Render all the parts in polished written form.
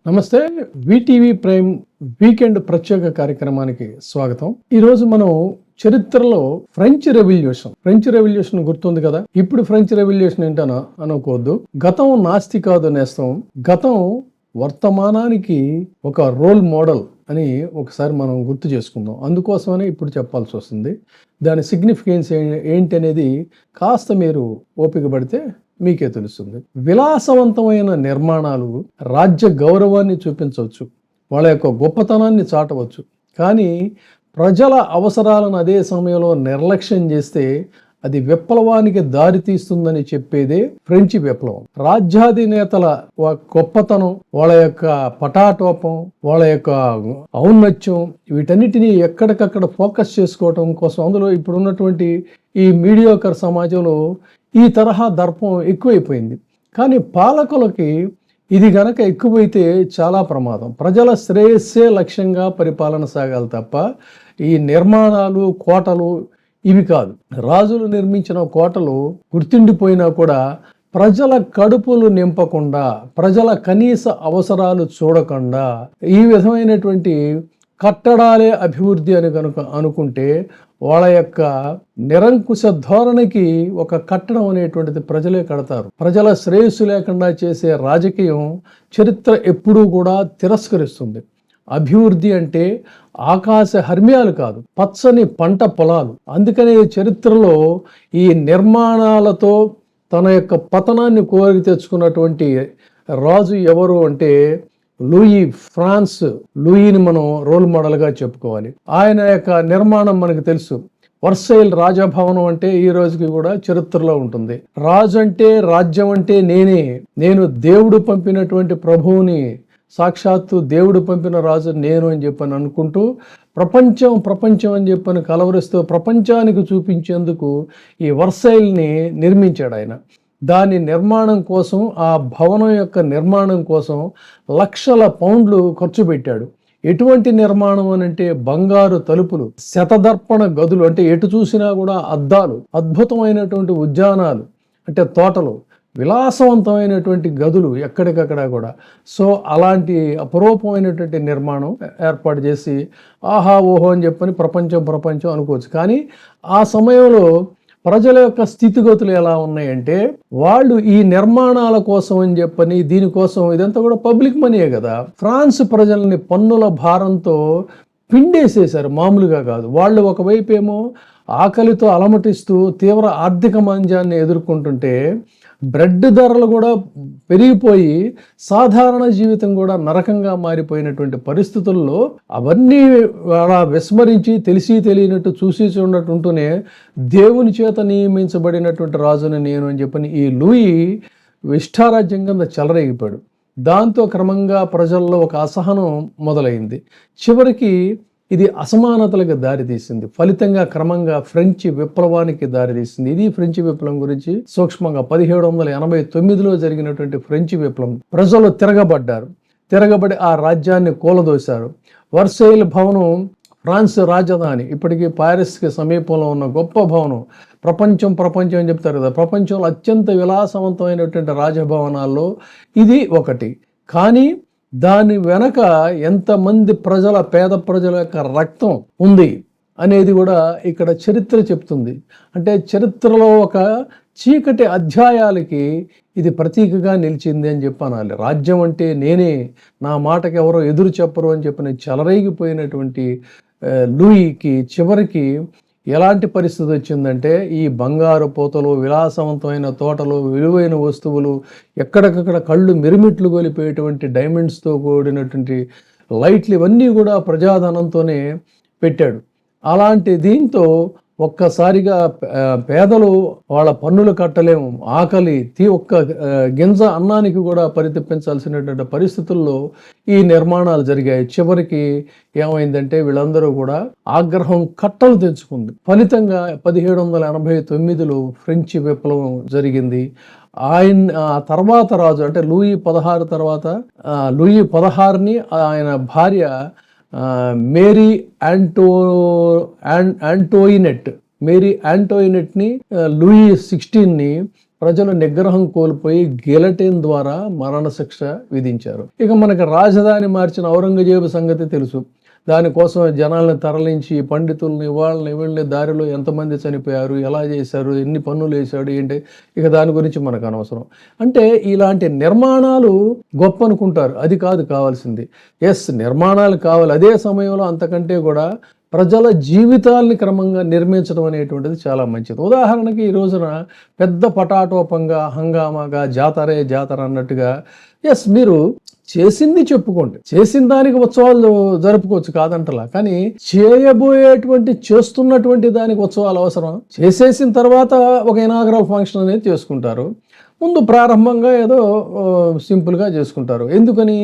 నమస్తే. VTV prime weekend ప్రత్యేక కార్యక్రమానికి స్వాగతం. ఈరోజు మనం చరిత్రలో ఫ్రెంచ్ రెవల్యూషన్ గుర్తుంది కదా. ఇప్పుడు ఫ్రెంచ్ రెవల్యూషన్ ఏంటనో అనుకోవద్దు. గతం నాస్తి కాదు నేస్తం. గతం వర్తమానానికి ఒక రోల్ మోడల్ అని ఒకసారి మనం గుర్తు చేసుకుందాం. అందుకోసమనే ఇప్పుడు చెప్పాల్సి వస్తుంది. దాని సిగ్నిఫికెన్స్ ఏంటి అనేది కాస్త మీరు ఓపిక పడితే మీకే తెలుస్తుంది. విలాసవంతమైన నిర్మాణాలు రాజ్య గౌరవాన్ని చూపించవచ్చు, వాళ్ళ యొక్క గొప్పతనాన్ని చాటవచ్చు. కానీ ప్రజల అవసరాలను అదే సమయంలో నిర్లక్ష్యం చేస్తే అది విప్లవానికి దారితీస్తుందని చెప్పేదే ఫ్రెంచి విప్లవం. రాజ్యాధినేతల గొప్పతనం, వాళ్ళ యొక్క పటాటోపం, వాళ్ళ యొక్క ఔన్నత్యం, వీటన్నిటినీ ఎక్కడికక్కడ ఫోకస్ చేసుకోవటం కోసం అందులో ఇప్పుడున్నటువంటి ఈ మీడియోకర్ సమాజంలో ఈ తరహా దర్పం ఎక్కువైపోయింది. కానీ పాలకులకి ఇది గనక ఎక్కువైతే చాలా ప్రమాదం. ప్రజల శ్రేయస్సే లక్ష్యంగా పరిపాలన సాగాలి తప్ప ఈ నిర్మాణాలు, కోటలు ఇవి కాదు. రాజులు నిర్మించిన కోటలు గుర్తుండిపోయినా కూడా ప్రజల కడుపులు నింపకుండా, ప్రజల కనీస అవసరాలు చూడకుండా ఈ విధమైనటువంటి కట్టడాలే అభివృద్ధి అని కనుక అనుకుంటే వాళ్ళ యొక్క నిరంకుశ ధోరణికి ఒక కట్టడం అనేటువంటిది ప్రజలే కడతారు. ప్రజల శ్రేయస్సు లేకుండా చేసే రాజకీయం చరిత్ర ఎప్పుడూ కూడా తిరస్కరిస్తుంది. అభివృద్ధి అంటే ఆకాశ హర్మ్యాలు కాదు, పచ్చని పంట పొలాలు. అందుకనే చరిత్రలో ఈ నిర్మాణాలతో తన యొక్క పతనాన్ని కోరి తెచ్చుకున్నటువంటి రాజు ఎవరు అంటే లూయి. లూయిని మనం రోల్ మోడల్గా చెప్పుకోవాలి. ఆయన యొక్క నిర్మాణం మనకు తెలుసు. వర్సైల్ రాజభవనం అంటే ఈ రోజుకి కూడా చరిత్రలో ఉంటుంది. రాజు అంటే, రాజ్యం అంటే నేను దేవుడు పంపినటువంటి ప్రభువుని, సాక్షాత్తు దేవుడు పంపిన రాజు నేను అని చెప్పని అనుకుంటూ ప్రపంచం అని చెప్పని కలవరిస్తూ ప్రపంచానికి చూపించేందుకు ఈ వర్సైల్ని నిర్మించాడు ఆయన. దాని నిర్మాణం కోసం, ఆ భవనం యొక్క నిర్మాణం కోసం లక్షల పౌండ్లు ఖర్చు పెట్టాడు. ఎటువంటి నిర్మాణం అని అంటే బంగారు తలుపులు, శతదర్పణ గదులు, అంటే ఎటు చూసినా కూడా అద్దాలు, అద్భుతమైనటువంటి ఉద్యానాలు అంటే తోటలు, విలాసవంతమైనటువంటి గదులు ఎక్కడికక్కడ కూడా. సో అలాంటి అపరూపమైనటువంటి నిర్మాణం ఏర్పాటు చేసి ఆహా ఓహో అని చెప్పని ప్రపంచం అనుకోవచ్చు. కానీ ఆ సమయంలో ప్రజల యొక్క స్థితిగతులు ఎలా ఉన్నాయంటే, వాళ్ళు ఈ నిర్మాణాల కోసం అని చెప్పని దీనికోసం, ఇదంతా కూడా పబ్లిక్ మనీయే కదా, ఫ్రాన్స్ ప్రజల్ని పన్నుల భారంతో పిండేసేశారు. మామూలుగా కాదు. వాళ్ళు ఒకవైపు ఏమో ఆకలితో అలమటిస్తూ తీవ్ర ఆర్థిక మాంద్యాన్ని ఎదుర్కొంటుంటే బ్రెడ్ ధరలు కూడా పెరిగిపోయి సాధారణ జీవితం కూడా నరకంగా మారిపోయినటువంటి పరిస్థితుల్లో అవన్నీ అలా విస్మరించి తెలిసి తెలియనట్టు చూసి చూడనట్టు ఉంటూనే దేవుని చేత నియమించబడినటువంటి రాజుని నేను అని చెప్పని ఈ లూయి ఇష్టారాజ్యం కింద చెలరేగిపోయాడు. దాంతో క్రమంగా ప్రజల్లో ఒక అసహనం మొదలైంది. చివరికి ఇది అసమానతలకు దారితీసింది. ఫలితంగా క్రమంగా ఫ్రెంచి విప్లవానికి దారితీసింది. ఇది ఫ్రెంచి విప్లవం గురించి సూక్ష్మంగా 1789లో జరిగినటువంటి ఫ్రెంచి విప్లవం. ప్రజలు తిరగబడి ఆ రాజ్యాన్ని కూలదోశారు. వర్సైల్ భవనం ఫ్రాన్స్ రాజధాని, ఇప్పటికీ పారిస్కి సమీపంలో ఉన్న గొప్ప భవనం. ప్రపంచం అని చెప్తారు కదా, ప్రపంచంలో అత్యంత విలాసవంతమైనటువంటి రాజభవనాల్లో ఇది ఒకటి. కానీ దాని వెనక ఎంతమంది పేద ప్రజల యొక్క రక్తం ఉంది అనేది కూడా ఇక్కడ చరిత్ర చెప్తుంది. అంటే చరిత్రలో ఒక చీకటి అధ్యాయాలకి ఇది ప్రతీకగా నిలిచింది అని చెప్పాలి. రాజ్యం అంటే నేనే, నా మాటకి ఎవరో ఎదురు చెప్పరు అని చెప్పిన చెలరేగిపోయినటువంటి లూయికి చివరికి ఎలాంటి పరిస్థితి వచ్చిందంటే, ఈ బంగారు పోతలు, విలాసవంతమైన తోటలు, విలువైన వస్తువులు, ఎక్కడికక్కడ కళ్ళు మిరుమిట్లు గొలిపోయేటువంటి డైమండ్స్తో కూడినటువంటి లైట్లు, ఇవన్నీ కూడా ప్రజాధనంతోనే పెట్టాడు. అలాంటి దీంతో ఒక్కసారిగా పేదలు వాళ్ళ పన్నులు కట్టలేము, ఆకలి ఒక్క గింజ అన్నానికి కూడా పరితపించాల్సినటువంటి పరిస్థితుల్లో ఈ నిర్మాణాలు జరిగాయి. చివరికి ఏమైందంటే వీళ్ళందరూ కూడా ఆగ్రహం కట్టలు తెచ్చుకుంది. ఫలితంగా 1789లో ఫ్రెంచి విప్లవం జరిగింది. తర్వాత రాజు అంటే లూయి 16 తర్వాత లూయి 16ని ఆయన భార్య మేరీ యాంటోయినెట్ని లూయి 16ని ప్రజలు నిగ్రహం కోల్పోయి గిలటిన్ ద్వారా మరణశిక్ష విధించారు. ఇక మనకి రాజధాని మార్చిన ఔరంగజేబు సంగతి తెలుసు. దానికోసం జనాల్ని తరలించి పండితుల్ని వీళ్ళని దారిలో ఎంతమంది చనిపోయారు, ఎలా చేశారు, ఎన్ని పన్నులు వేశాడు ఏంటి, ఇక దాని గురించి మనకు అనవసరం. అంటే ఇలాంటి నిర్మాణాలు గొప్ప అనుకుంటారు, అది కాదు కావాల్సింది. నిర్మాణాలు కావాలి, అదే సమయంలో అంతకంటే కూడా ప్రజల జీవితాల్ని క్రమంగా నిర్మించడం అనేటువంటిది చాలా మంచిది. ఉదాహరణకి ఈ రోజున పెద్ద పటాటోపంగా హంగామాగా జాతర అన్నట్టుగా మీరు చేసింది చెప్పుకోండి, చేసిన దానికి ఉత్సవాలు జరుపుకోవచ్చు కాదంటలా, కానీ చేస్తున్నటువంటి దానికి ఉత్సవాలు అవసరం. చేసేసిన తర్వాత ఒక ఇనాగరల్ ఫంక్షన్ అనేది చేసుకుంటారు, ముందు ప్రారంభంగా ఏదో సింపుల్గా చేసుకుంటారు. ఎందుకని?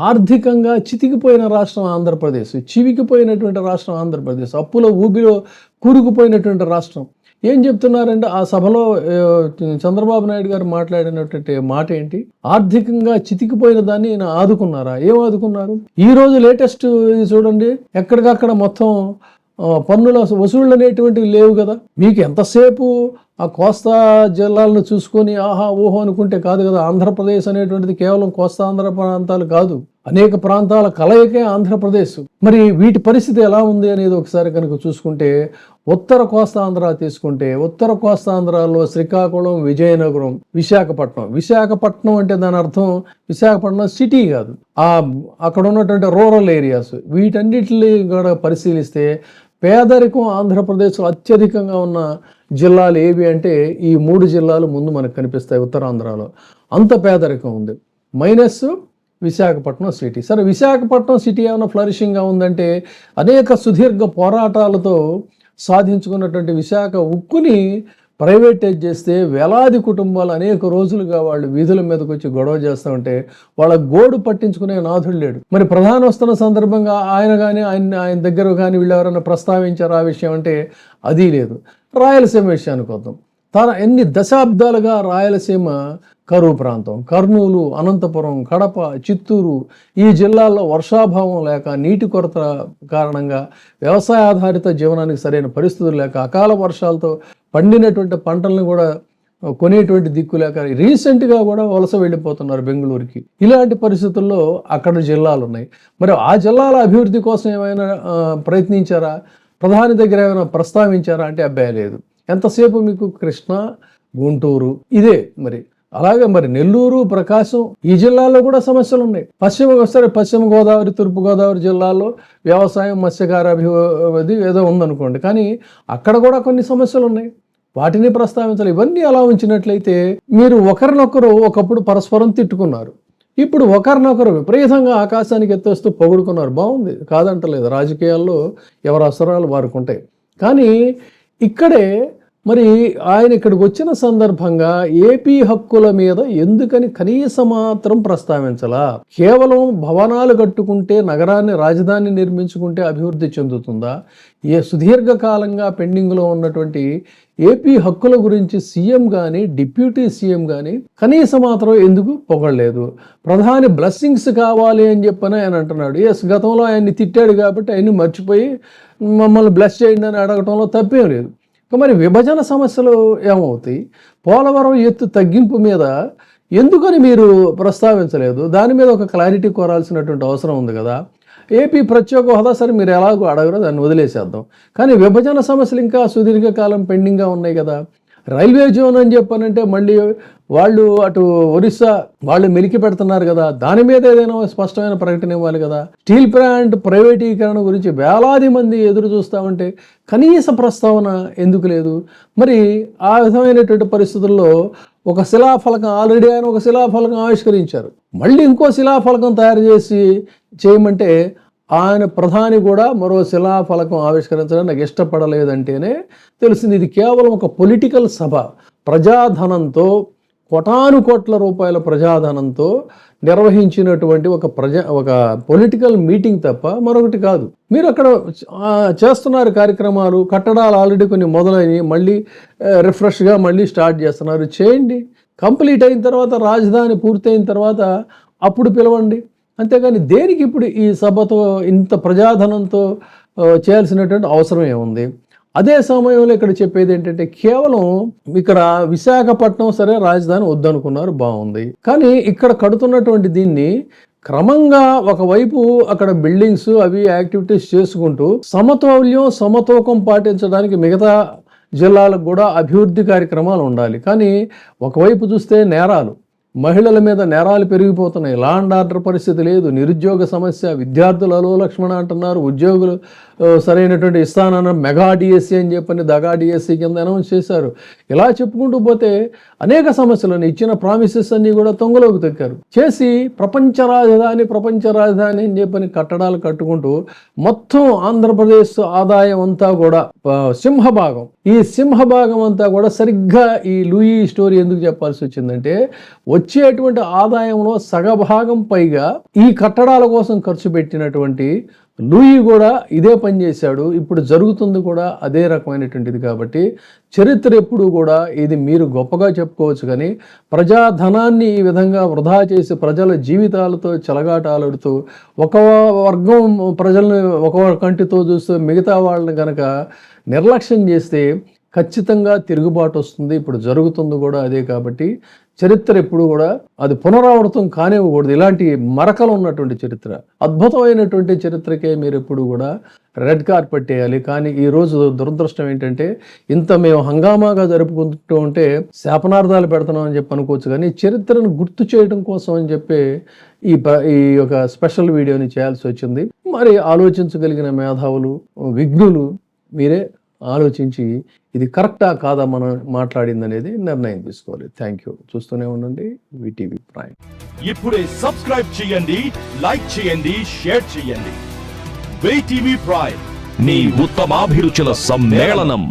ఆర్థికంగా చితికిపోయిన రాష్ట్రం ఆంధ్రప్రదేశ్, చివికిపోయినటువంటి రాష్ట్రం ఆంధ్రప్రదేశ్, అప్పుల ఊబిలో కూరుకుపోయినటువంటి రాష్ట్రం. ఏం చెప్తున్నారంటే ఆ సభలో చంద్రబాబు నాయుడు గారు మాట్లాడినటువంటి మాట ఏంటి? ఆర్థికంగా చితికిపోయిన దాన్ని ఆయన ఆదుకున్నారా? ఏం ఆదుకున్నారు? ఈ రోజు లేటెస్ట్ చూడండి, ఎక్కడికక్కడ మొత్తం పన్నుల వసూళ్ళు అనేటువంటివి లేవు కదా. మీకు ఎంతసేపు ఆ కోస్తా జిల్లాలను చూసుకొని ఆహా ఓహో అనుకుంటే కాదు కదా. ఆంధ్రప్రదేశ్ అనేటువంటిది కేవలం కోస్తా ఆంధ్ర ప్రాంతాలు కాదు, అనేక ప్రాంతాల కలయికే ఆంధ్రప్రదేశ్. మరి వీటి పరిస్థితి ఎలా ఉంది అనేది ఒకసారి కనుక చూసుకుంటే, ఉత్తర కోస్తాంధ్ర తీసుకుంటే, ఉత్తర కోస్తాంధ్రలో శ్రీకాకుళం, విజయనగరం, విశాఖపట్నం అంటే దాని అర్థం విశాఖపట్నం సిటీ కాదు, అక్కడ ఉన్నటువంటి రూరల్ ఏరియాస్, వీటన్నిటిని కూడా పరిశీలిస్తే పేదరికం ఆంధ్రప్రదేశ్లో అత్యధికంగా ఉన్న జిల్లాలు ఏవి అంటే ఈ 3 జిల్లాలు ముందు మనకు కనిపిస్తాయి. ఉత్తరాంధ్రలో అంత పేదరికం ఉంది, మైనస్ విశాఖపట్నం సిటీ. సరే, విశాఖపట్నం సిటీ ఏమైనా ఫ్లరిషింగ్గా ఉందంటే అనేక సుదీర్ఘ పోరాటాలతో సాధించుకున్నటువంటి విశాఖ ఉక్కుని ప్రైవేటైజ్ చేస్తే వేలాది కుటుంబాలు అనేక రోజులుగా వాళ్ళు వీధుల మీదకి వచ్చి గొడవ చేస్తూ ఉంటే వాళ్ళ గోడు పట్టించుకునే నాథుడు లేడు. మరి ప్రధాన వస్తున్న సందర్భంగా ఆయన కానీ ఆయన దగ్గర కానీ వీళ్ళు ఎవరైనా ప్రస్తావించారు ఆ విషయం అంటే అది లేదు. రాయలసీమ విషయానికి వద్దాం. ఎన్ని దశాబ్దాలుగా రాయలసీమ కరువు ప్రాంతం. కర్నూలు, అనంతపురం, కడప, చిత్తూరు ఈ జిల్లాల్లో వర్షాభావం లేక, నీటి కొరత కారణంగా, వ్యవసాయ ఆధారిత జీవనానికి సరైన పరిస్థితులు లేక, అకాల వర్షాలతో పండినటువంటి పంటలను కూడా కొనేటువంటి దిక్కు లేక రీసెంట్గా కూడా వలస వెళ్ళిపోతున్నారు బెంగళూరుకి. ఇలాంటి పరిస్థితుల్లో అక్కడ జిల్లాలు ఉన్నాయి. మరి ఆ జిల్లాల అభివృద్ధి కోసం ఏమైనా ప్రయత్నించారా? ప్రధాని దగ్గర ఏమైనా ప్రస్తావించారా అంటే అబ్బాయి లేదు. ఎంతసేపు మీకు కృష్ణా, గుంటూరు ఇదే. మరి అలాగే మరి నెల్లూరు, ప్రకాశం ఈ జిల్లాల్లో కూడా సమస్యలు ఉన్నాయి. పశ్చిమ గోదావరి, తూర్పు గోదావరి జిల్లాల్లో వ్యవసాయం, మత్స్యకార అభివృద్ధి ఏదో ఉందనుకోండి, కానీ అక్కడ కూడా కొన్ని సమస్యలు ఉన్నాయి, వాటిని ప్రస్తావించాలి. ఇవన్నీ అలా ఉంచినట్లయితే మీరు ఒకరినొకరు ఒకప్పుడు పరస్పరం తిట్టుకున్నారు, ఇప్పుడు ఒకరినొకరు విపరీతంగా ఆకాశానికి ఎత్తేస్తూ పొగుడుకున్నారు. బాగుంది, కాదంటలేదు, రాజకీయాల్లో ఎవరి అవసరాలు వారికి ఉంటాయి. కానీ ఇక్కడే మరి ఆయన ఇక్కడికి వచ్చిన సందర్భంగా ఏపీ హక్కుల మీద ఎందుకని కనీస మాత్రం ప్రస్తావించలా? కేవలం భవనాలు కట్టుకుంటే, నగరాన్ని రాజధాని నిర్మించుకుంటే అభివృద్ధి చెందుతుందా? సుదీర్ఘకాలంగా పెండింగ్లో ఉన్నటువంటి ఏపీ హక్కుల గురించి సీఎం కానీ, డిప్యూటీ సీఎం కానీ కనీస మాత్రం ఎందుకు పొగడలేదు? ప్రధాని బ్లెస్సింగ్స్ కావాలి అని చెప్పని ఆయన అంటున్నాడు. గతంలో ఆయన్ని తిట్టాడు కాబట్టి ఆయన్ని మర్చిపోయి మమ్మల్ని బ్లెస్ చేయండి అని అడగటంలో తప్పేం లేదు. మరి విభజన సమస్యలు ఏమవుతాయి? పోలవరం ఎత్తు తగ్గింపు మీద ఎందుకని మీరు ప్రస్తావించలేదు? దాని మీద ఒక క్లారిటీ కోరాల్సినటువంటి అవసరం ఉంది కదా. ఏపీ ప్రత్యేక హోదా సరే మీరు ఎలాగో అడగరో దాన్ని వదిలేసేద్దాం, కానీ విభజన సమస్యలు ఇంకా సుదీర్ఘకాలం పెండింగ్గా ఉన్నాయి కదా. రైల్వే జోన్ అని చెప్పానంటే మళ్ళీ వాళ్ళు అటు ఒరిస్సా వాళ్ళు మెలికి పెడుతున్నారు కదా, దాని మీద ఏదైనా స్పష్టమైన ప్రకటన ఇవ్వాలి కదా. స్టీల్ ప్లాంట్ ప్రైవేటీకరణ గురించి వేలాది మంది ఎదురు చూస్తామంటే కనీస ప్రస్తావన ఎందుకు లేదు? మరి ఆ విధమైనటువంటి పరిస్థితుల్లో ఒక శిలాఫలకం, ఆల్రెడీ ఆయన ఒక శిలాఫలకం ఆవిష్కరించారు, మళ్ళీ ఇంకో శిలాఫలకం తయారు చేయమంటే ఆయన ప్రధాని కూడా మరో శిలాఫలకం ఆవిష్కరించడం నాకు ఇష్టపడలేదంటేనే తెలిసింది ఇది కేవలం ఒక పొలిటికల్ సభ. ప్రజాధనంతో, కోటాను కోట్ల రూపాయల ప్రజాధనంతో నిర్వహించినటువంటి ఒక పొలిటికల్ మీటింగ్ తప్ప మరొకటి కాదు. మీరు అక్కడ చేస్తున్నారు కార్యక్రమాలు, కట్టడాలు ఆల్రెడీ కొన్ని మొదలైనవి, మళ్ళీ రిఫ్రెష్గా మళ్ళీ స్టార్ట్ చేస్తున్నారు. చేయండి, కంప్లీట్ అయిన తర్వాత, రాజధాని పూర్తయిన తర్వాత అప్పుడు పిలవండి. అంతేగాని దేనికి ఇప్పుడు ఈ సభతో ఇంత ప్రజాధనంతో చేయాల్సినటువంటి అవసరం ఏముంది? అదే సమయంలో ఇక్కడ చెప్పేది ఏంటంటే కేవలం ఇక్కడ విశాఖపట్నం సరే రాజధాని వద్దనుకున్నారు, బాగుంది. కానీ ఇక్కడ కడుతున్నటువంటి దీన్ని క్రమంగా ఒకవైపు అక్కడ బిల్డింగ్స్ అవి యాక్టివిటీస్ చేసుకుంటూ సమతూకం పాటించడానికి మిగతా జిల్లాలకు కూడా అభివృద్ధి కార్యక్రమాలు ఉండాలి. కానీ ఒకవైపు చూస్తే నేరాలు, మహిళల మీద నేరాలు పెరిగిపోతున్నాయి, లా అండ్ ఆర్డర్ పరిస్థితి లేదు, నిరుద్యోగ సమస్య, విద్యార్థులు అలో లక్ష్మణ అంటున్నారు, ఉద్యోగులు సరైనటువంటి ఇస్తానన్న మెగా డిఎస్సి అని చెప్పని దగా డిఎస్సి కింద అనౌన్స్ చేశారు. ఇలా చెప్పుకుంటూ పోతే అనేక సమస్యలను ఇచ్చిన ప్రామిసెస్ అన్నీ కూడా తొంగలోకి తొక్కారు. చేసి ప్రపంచ రాజధాని అని చెప్పని కట్టడాలు కట్టుకుంటూ మొత్తం ఆంధ్రప్రదేశ్ ఆదాయం అంతా కూడా సింహభాగం, ఈ సింహభాగం అంతా కూడా సరిగ్గా ఈ లూయి స్టోరీ ఎందుకు చెప్పాల్సి వచ్చిందంటే వచ్చేటువంటి ఆదాయంలో సగభాగం పైగా ఈ కట్టడాల కోసం ఖర్చు పెట్టినటువంటి లూయి కూడా ఇదే పని చేశాడు. ఇప్పుడు జరుగుతుంది కూడా అదే రకమైనటువంటిది. కాబట్టి చరిత్ర ఎప్పుడు కూడా ఇది మీరు గొప్పగా చెప్పుకోవచ్చు, కానీ ప్రజాధనాన్ని ఈ విధంగా వృధా చేసి ప్రజల జీవితాలతో చెలగాటాలుడుతూ ఒక వర్గం ప్రజల్ని ఒక కంటితో చూస్తూ మిగతా వాళ్ళని కనుక నిర్లక్ష్యం చేస్తే ఖచ్చితంగా తిరుగుబాటు వస్తుంది. ఇప్పుడు జరుగుతుంది కూడా అదే. కాబట్టి చరిత్ర ఎప్పుడు కూడా అది పునరావృతం కానివ్వకూడదు. ఇలాంటి మరకలు ఉన్నటువంటి చరిత్ర, అద్భుతమైనటువంటి చరిత్రకే మీరు ఎప్పుడు కూడా రెడ్ కార్పెట్ వేయాలి. కానీ ఈరోజు దురదృష్టం ఏంటంటే ఇంత మేము హంగామాగా జరుపుకుంటూ ఉంటే శాపనార్థాలు పెడుతున్నాం అని చెప్పి అనుకోవచ్చు, కానీ చరిత్రను గుర్తు చేయడం కోసం అని చెప్పి ఈ యొక్క స్పెషల్ వీడియోని చేయాల్సి వచ్చింది. మరి ఆలోచించగలిగిన మేధావులు, విఘ్నులు మీరే ఆలోచించి ఇది కరెక్టా కాదా మనం మాట్లాడింది అనేది నిర్ణయం తీసుకోవాలి. Thank you. చూస్తూనే ఉండండి వీటీవీ ప్రైమ్. ఇప్పుడే సబ్స్క్రైబ్ చేయండి, లైక్ చేయండి, షేర్ చేయండి. వీటీవీ ప్రైమ్, మీ ఉత్తమాభిరుచుల సమ్మేళనం.